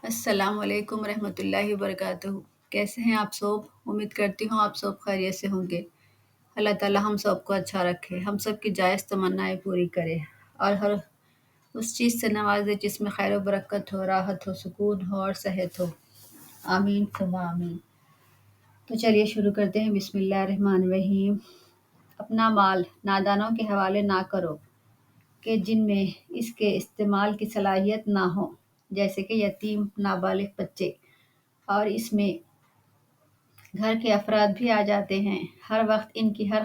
السلام علیکم ورحمۃ اللہ وبرکاتہ۔ کیسے ہیں آپ سب؟ امید کرتی ہوں آپ سب خیریت سے ہوں گے۔ اللہ تعالی ہم سب کو اچھا رکھے، ہم سب کی جائز تمنائیں پوری کرے اور ہر اس چیز سے نوازے جس میں خیر و برکت ہو، راحت ہو، سکون ہو اور صحت ہو۔ آمین ثم آمین۔ تو چلیے شروع کرتے ہیں۔ بسم اللہ الرحمن الرحیم۔ اپنا مال نادانوں کے حوالے نہ کرو کہ جن میں اس کے استعمال کی صلاحیت نہ ہو، جیسے کہ یتیم، نابالغ بچے، اور اس میں گھر کے افراد بھی آ جاتے ہیں۔ ہر وقت ان کی ہر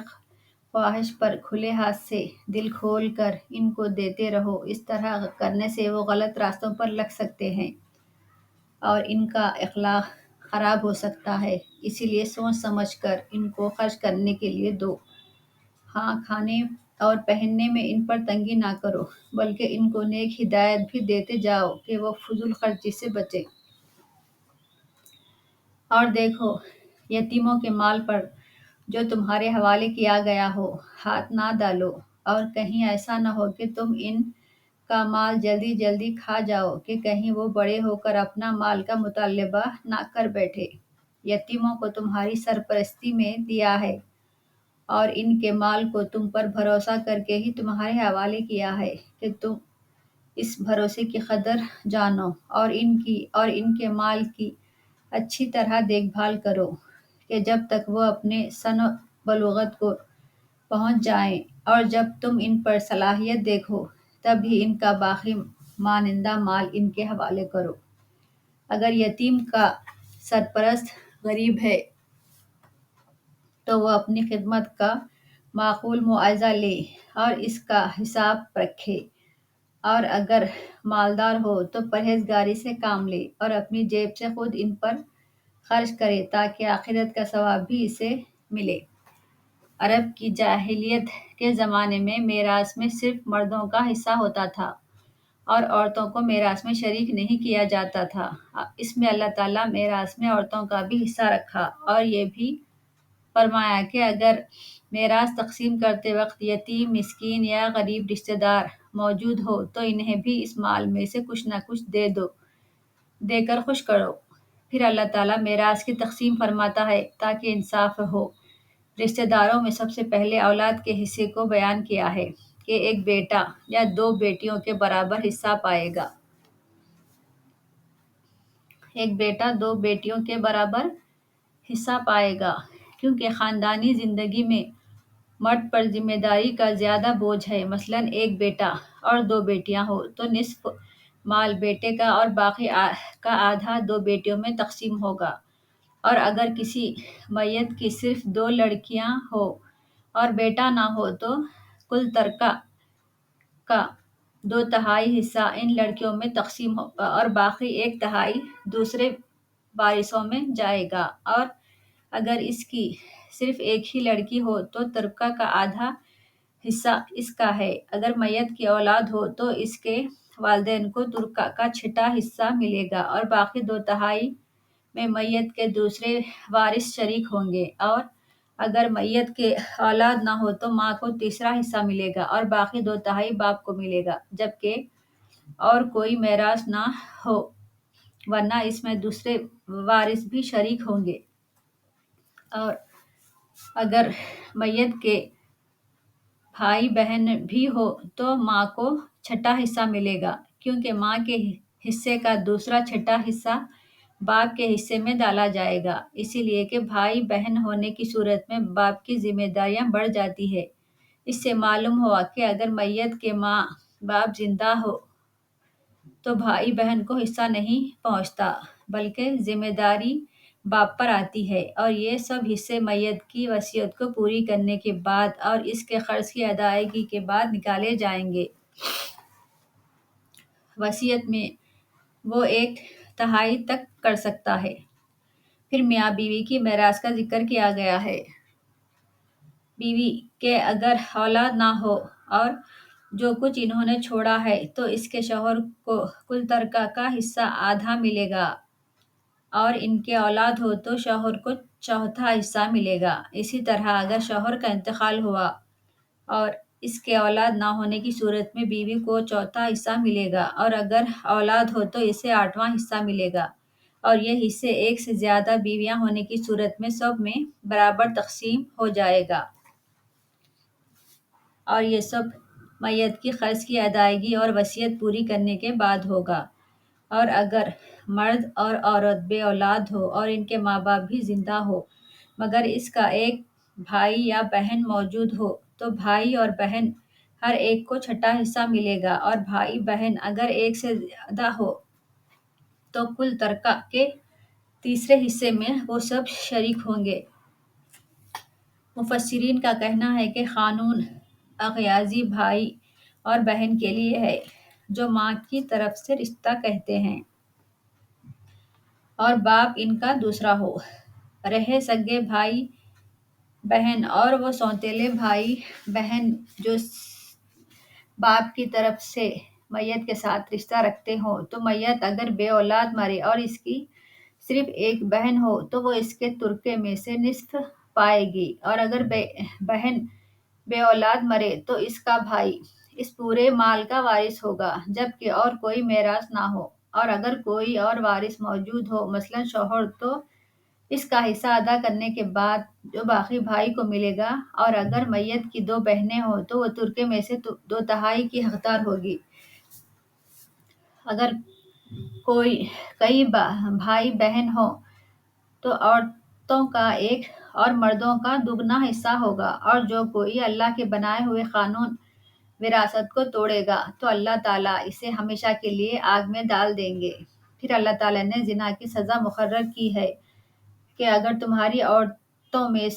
خواہش پر کھلے ہاتھ سے دل کھول کر ان کو دیتے رہو۔ اس طرح کرنے سے وہ غلط راستوں پر لگ سکتے ہیں اور ان کا اخلاق خراب ہو سکتا ہے، اسی لیے سوچ سمجھ کر ان کو خرچ کرنے کے لیے دو۔ ہاں، کھانے اور پہننے میں ان پر تنگی نہ کرو، بلکہ ان کو نیک ہدایت بھی دیتے جاؤ کہ وہ فضول خرچی سے بچے۔ اور دیکھو، یتیموں کے مال پر جو تمہارے حوالے کیا گیا ہو ہاتھ نہ ڈالو، اور کہیں ایسا نہ ہو کہ تم ان کا مال جلدی جلدی کھا جاؤ کہ کہیں وہ بڑے ہو کر اپنا مال کا مطالبہ نہ کر بیٹھے۔ یتیموں کو تمہاری سرپرستی میں دیا ہے اور ان کے مال کو تم پر بھروسہ کر کے ہی تمہارے حوالے کیا ہے کہ تم اس بھروسے کی قدر جانو اور ان کے مال کی اچھی طرح دیکھ بھال کرو کہ جب تک وہ اپنے سن و بلوغت کو پہنچ جائیں، اور جب تم ان پر صلاحیت دیکھو تب ہی ان کا باقی مانندہ مال ان کے حوالے کرو۔ اگر یتیم کا سرپرست غریب ہے تو وہ اپنی خدمت کا معقول معاوضہ لے اور اس کا حساب رکھے، اور اگر مالدار ہو تو پرہیزگاری سے کام لے اور اپنی جیب سے خود ان پر خرچ کرے تاکہ آخرت کا ثواب بھی اسے ملے۔ عرب کی جاہلیت کے زمانے میں میراث میں صرف مردوں کا حصہ ہوتا تھا اور عورتوں کو میراث میں شریک نہیں کیا جاتا تھا۔ اس میں اللہ تعالیٰ میراث میں عورتوں کا بھی حصہ رکھا اور یہ بھی فرمایا کہ اگر میراث تقسیم کرتے وقت یتیم، مسکین یا غریب رشتہ دار موجود ہو تو انہیں بھی اس مال میں سے کچھ نہ کچھ دے کر خوش کرو۔ پھر اللہ تعالیٰ میراث کی تقسیم فرماتا ہے تاکہ انصاف ہو۔ رشتہ داروں میں سب سے پہلے اولاد کے حصے کو بیان کیا ہے کہ ایک بیٹا یا دو بیٹیوں کے برابر حصہ پائے گا۔ ایک بیٹا دو بیٹیوں کے برابر حصہ پائے گا، کیونکہ خاندانی زندگی میں مرد پر ذمہ داری کا زیادہ بوجھ ہے۔ مثلاً ایک بیٹا اور دو بیٹیاں ہو تو نصف مال بیٹے کا اور باقی کا آدھا دو بیٹیوں میں تقسیم ہوگا، اور اگر کسی میت کی صرف دو لڑکیاں ہو اور بیٹا نہ ہو تو کل ترکہ کا دو تہائی حصہ ان لڑکیوں میں تقسیم ہوگا اور باقی ایک تہائی دوسرے وارثوں میں جائے گا، اور اگر اس کی صرف ایک ہی لڑکی ہو تو ترکہ کا آدھا حصہ اس کا ہے۔ اگر میت کی اولاد ہو تو اس کے والدین کو ترکہ کا چھٹا حصہ ملے گا، اور باقی دو تہائی میں میت کے دوسرے وارث شریک ہوں گے، اور اگر میت کے اولاد نہ ہو تو ماں کو تیسرا حصہ ملے گا اور باقی دو تہائی باپ کو ملے گا، جبکہ اور کوئی میراث نہ ہو، ورنہ اس میں دوسرے وارث بھی شریک ہوں گے۔ اور اگر میت کے بھائی بہن بھی ہو تو ماں کو چھٹا حصہ ملے گا، کیونکہ ماں کے حصے کا دوسرا چھٹا حصہ باپ کے حصے میں ڈالا جائے گا، اسی لیے کہ بھائی بہن ہونے کی صورت میں باپ کی ذمہ داریاں بڑھ جاتی ہے۔ اس سے معلوم ہوا کہ اگر میت کے ماں باپ زندہ ہو تو بھائی بہن کو حصہ نہیں پہنچتا، بلکہ ذمہ داری باپ پر آتی ہے، اور یہ سب حصے میت کی وصیت کو پوری کرنے کے بعد اور اس کے قرض کی ادائیگی کے بعد نکالے جائیں گے۔ وصیت میں وہ ایک تہائی تک کر سکتا ہے۔ پھر میاں بیوی کی میراث کا ذکر کیا گیا ہے۔ بیوی کے اگر اولاد نہ ہو اور جو کچھ انہوں نے چھوڑا ہے تو اس کے شوہر کو کل ترکہ کا حصہ آدھا ملے گا، اور ان کے اولاد ہو تو شوہر کو چوتھا حصہ ملے گا۔ اسی طرح اگر شوہر کا انتقال ہوا اور اس کے اولاد نہ ہونے کی صورت میں بیوی کو چوتھا حصہ ملے گا، اور اگر اولاد ہو تو اسے آٹھواں حصہ ملے گا، اور یہ حصے ایک سے زیادہ بیویاں ہونے کی صورت میں سب میں برابر تقسیم ہو جائے گا، اور یہ سب میت کی قرض کی ادائیگی اور وصیت پوری کرنے کے بعد ہوگا۔ اور اگر مرد اور عورت بے اولاد ہو اور ان کے ماں باپ بھی زندہ ہو مگر اس کا ایک بھائی یا بہن موجود ہو تو بھائی اور بہن ہر ایک کو چھٹا حصہ ملے گا، اور بھائی بہن اگر ایک سے زیادہ ہو تو کل ترکہ کے تیسرے حصے میں وہ سب شریک ہوں گے۔ مفسرین کا کہنا ہے کہ قانون اغیازی بھائی اور بہن کے لیے ہے جو ماں کی طرف سے رشتہ کہتے ہیں اور باپ ان کا دوسرا ہو، رہے سگے بھائی بہن اور وہ سوتیلے بھائی بہن جو باپ کی طرف سے میت کے ساتھ رشتہ رکھتے ہوں، تو میت اگر بے اولاد مرے اور اس کی صرف ایک بہن ہو تو وہ اس کے ترکے میں سے نصف پائے گی، اور اگر بہن بے اولاد مرے تو اس کا بھائی اس پورے مال کا وارث ہوگا جبکہ اور کوئی میراث نہ ہو، اور اگر کوئی اور وارث موجود ہو مثلا شوہر تو اس کا حصہ ادا کرنے کے بعد جو باقی بھائی کو ملے گا، اور اگر میت کی دو بہنیں ہوں تو وہ ترکے میں سے دو تہائی کی حقدار ہوگی۔ اگر کئی بھائی بہن ہوں تو عورتوں کا ایک اور مردوں کا دگنا حصہ ہوگا، اور جو کوئی اللہ کے بنائے ہوئے قانون وراثت کو توڑے گا تو اللہ تعالیٰ اسے ہمیشہ کے لیے آگ میں ڈال دیں گے۔ پھر اللہ تعالیٰ نے زنا کی سزا مقرر کی ہے کہ اگر تمہاری عورتوں میں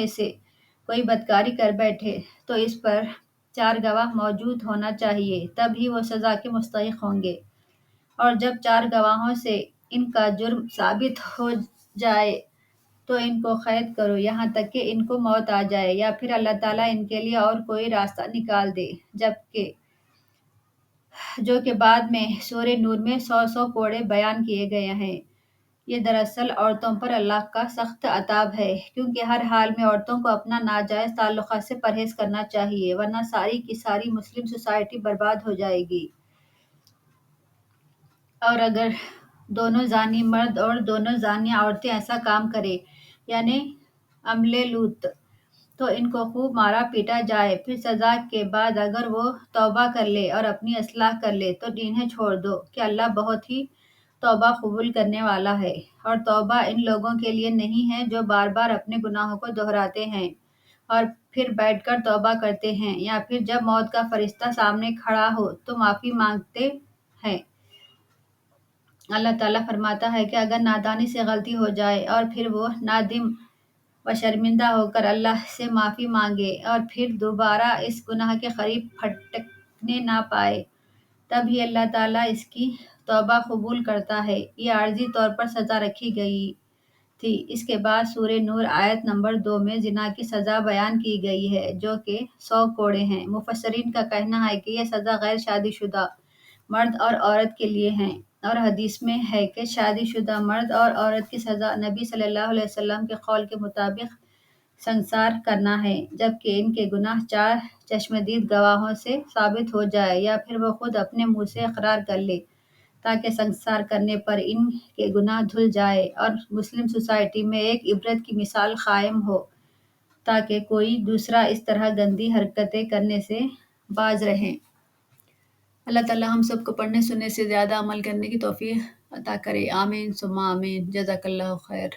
سے کوئی بدکاری کر بیٹھے تو اس پر 4 گواہ موجود ہونا چاہیے، تب ہی وہ سزا کے مستحق ہوں گے، اور جب 4 گواہوں سے ان کا جرم ثابت ہو جائے تو ان کو قید کرو یہاں تک کہ ان کو موت آ جائے، یا پھر اللہ تعالیٰ ان کے لیے اور کوئی راستہ نکال دے، جو کہ بعد میں سورہ نور میں 100 کوڑے بیان کیے گئے ہیں۔ یہ دراصل عورتوں پر اللہ کا سخت عتاب ہے، کیونکہ ہر حال میں عورتوں کو اپنا ناجائز تعلقات سے پرہیز کرنا چاہیے، ورنہ ساری کی ساری مسلم سوسائٹی برباد ہو جائے گی۔ اور اگر دونوں زانی مرد اور دونوں زانیہ عورتیں ایسا کام کریں، یعنی عملِ لوط، تو ان کو خوب مارا پیٹا جائے، پھر سزا کے بعد اگر وہ توبہ کر لے اور اپنی اصلاح کر لے تو انہیں چھوڑ دو کہ اللہ بہت ہی توبہ قبول کرنے والا ہے، اور توبہ ان لوگوں کے لیے نہیں ہے جو بار بار اپنے گناہوں کو دہراتے ہیں اور پھر بیٹھ کر توبہ کرتے ہیں، یا پھر جب موت کا فرشتہ سامنے کھڑا ہو تو معافی مانگتے ہیں۔ اللہ تعالیٰ فرماتا ہے کہ اگر نادانی سے غلطی ہو جائے اور پھر وہ نادم و شرمندہ ہو کر اللہ سے معافی مانگے اور پھر دوبارہ اس گناہ کے قریب پھٹکنے نہ پائے، تب ہی اللہ تعالیٰ اس کی توبہ قبول کرتا ہے۔ یہ عارضی طور پر سزا رکھی گئی تھی۔ اس کے بعد سورہ نور آیت نمبر 2 میں زنا کی سزا بیان کی گئی ہے جو کہ 100 کوڑے ہیں۔ مفسرین کا کہنا ہے کہ یہ سزا غیر شادی شدہ مرد اور عورت کے لیے ہے، اور حدیث میں ہے کہ شادی شدہ مرد اور عورت کی سزا نبی صلی اللہ علیہ وسلم کے قول کے مطابق سنسار کرنا ہے، جبکہ ان کے گناہ 4 چشمدید گواہوں سے ثابت ہو جائے یا پھر وہ خود اپنے منہ سے اقرار کر لے، تاکہ سنسار کرنے پر ان کے گناہ دھل جائے اور مسلم سوسائٹی میں ایک عبرت کی مثال قائم ہو، تاکہ کوئی دوسرا اس طرح گندی حرکتیں کرنے سے باز رہے۔ اللہ تعالیٰ ہم سب کو پڑھنے سننے سے زیادہ عمل کرنے کی توفیق عطا کرے، آمین ثم آمین۔ جزاک اللہ خیر۔